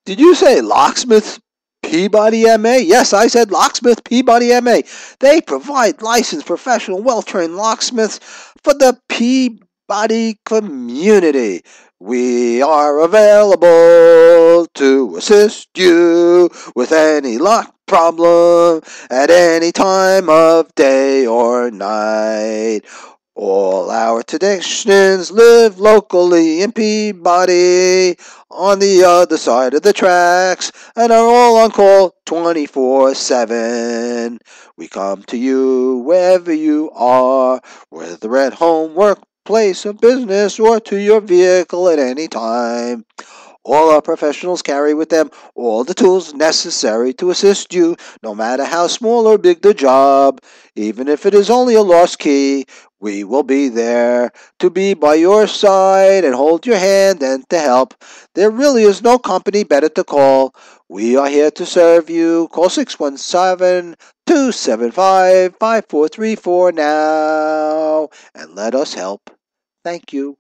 Did you say Locksmith Peabody MA? Yes, I said Locksmith Peabody MA. They provide licensed, professional, well-trained locksmiths for the Peabody community. We are available to assist you with any lock problem at any time of day or night. All our technicians live locally in Peabody on the other side of the tracks and are all on call 24/7. We come to you wherever you are, whether at home, work, place of business, or to your vehicle at any time. All our professionals carry with them all the tools necessary to assist you, no matter how small or big the job. Even if it is only a lost key, we will be there to be by your side and hold your hand and to help. There really is no company better to call. We are here to serve you. Call 617-275-5434 now and let us help. Thank you.